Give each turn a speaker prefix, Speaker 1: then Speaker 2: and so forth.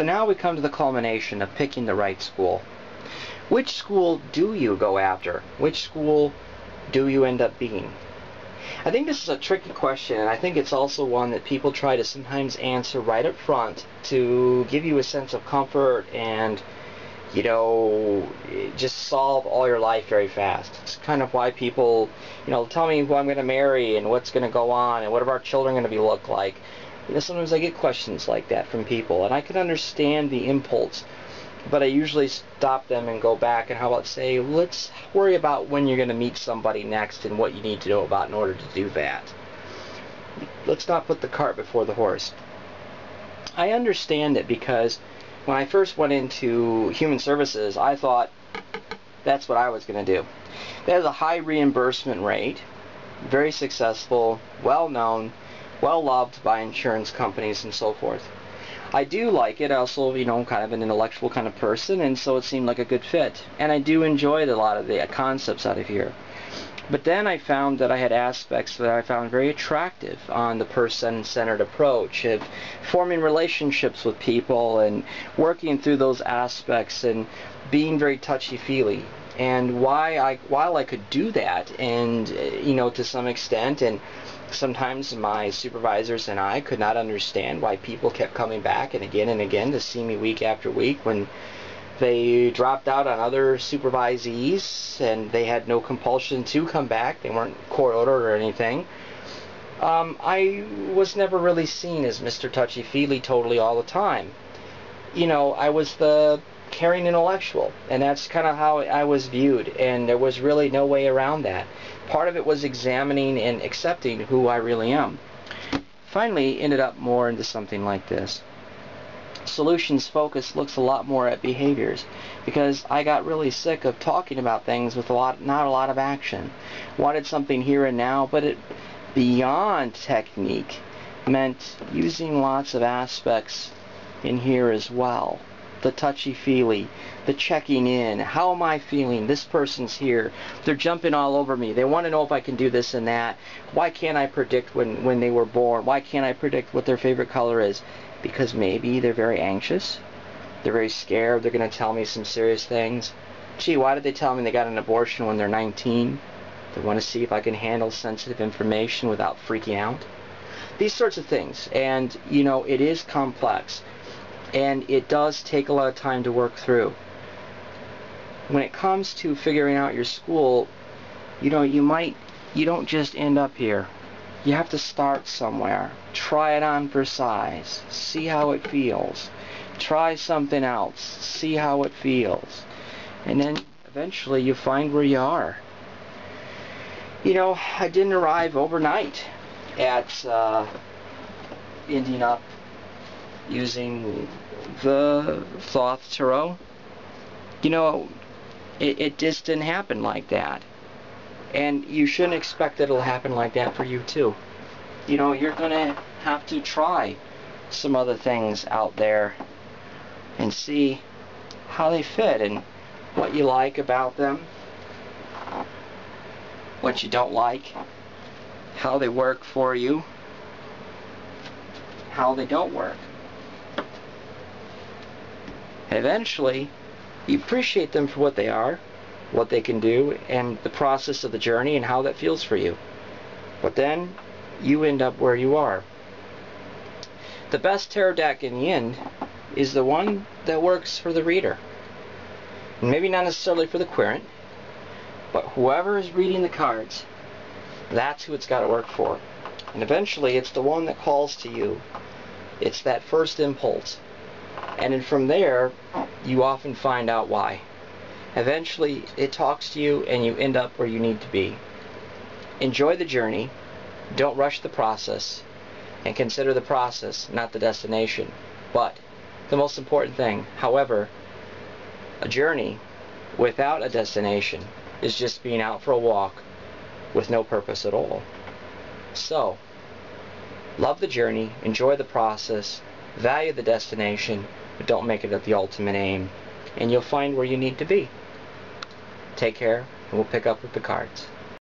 Speaker 1: So now we come to the culmination of picking the right school. Which school do you go after? Which school do you end up being? I think this is a tricky question, and I think it's also one that people try to sometimes answer right up front to give you a sense of comfort and, you know, just solve all your life very fast. It's kind of why people, you know, tell me who I'm going to marry and what's going to go on and what are our children going to look like. You know, sometimes I get questions like that from people, and I can understand the impulse, but I usually stop them and go back and how about say, let's worry about when you're going to meet somebody next and what you need to know about in order to do that. Let's not put the cart before the horse. I understand it because when I first went into human services, I thought that's what I was going to do. There's a high reimbursement rate, very successful, well known, well loved by insurance companies and so forth. I do like it. Also, you know, kind of an intellectual kind of person, and so it seemed like a good fit. And I do enjoy a lot of the concepts out of here. But then I found that I had aspects that I found very attractive on the person-centered approach of forming relationships with people and working through those aspects and being very touchy-feely. And while I could do that, and you know, to some extent, and sometimes my supervisors and I could not understand why people kept coming back and again to see me week after week when they dropped out on other supervisees and they had no compulsion to come back. They weren't court ordered or anything. I was never really seen as Mr. Touchy-Feely totally all the time. You know, I was the caring intellectual, and that's kind of how I was viewed, and there was really no way around that. Part of it was examining and accepting who I really am. Finally, ended up more into something like this. Solutions focus looks a lot more at behaviors, because I got really sick of talking about things with not a lot of action. Wanted something here and now, but it beyond technique meant using lots of aspects in here as well. The touchy-feely, the checking in, how am I feeling, this person's here, they're jumping all over me, they want to know if I can do this and that, why can't I predict when they were born, why can't I predict what their favorite color is, because maybe they're very anxious, they're very scared, they're going to tell me some serious things. Gee, why did they tell me they got an abortion when they're 19? They want to see if I can handle sensitive information without freaking out. These sorts of things, and you know, it is complex. And it does take a lot of time to work through. When it comes to figuring out your school, you know, you don't just end up here. You have to start somewhere. Try it on for size. See how it feels. Try something else. See how it feels. And then eventually you find where you are. You know, I didn't arrive overnight at ending up using the Thoth Tarot. You know, it just didn't happen like that. And you shouldn't expect that it'll happen like that for you too. You know, you're going to have to try some other things out there and see how they fit and what you like about them, what you don't like, how they work for you, how they don't work. And eventually, you appreciate them for what they are, what they can do, and the process of the journey and how that feels for you. But then, you end up where you are. The best tarot deck in the end is the one that works for the reader. Maybe not necessarily for the querent, but whoever is reading the cards, that's who it's got to work for. And eventually, it's the one that calls to you. It's that first impulse. And then from there, you often find out why. Eventually, it talks to you and you end up where you need to be. Enjoy the journey. Don't rush the process. And consider the process, not the destination. But the most important thing, however, a journey without a destination is just being out for a walk with no purpose at all. So, love the journey, enjoy the process, value the destination, but don't make it the ultimate aim, and you'll find where you need to be. Take care, and we'll pick up with the cards.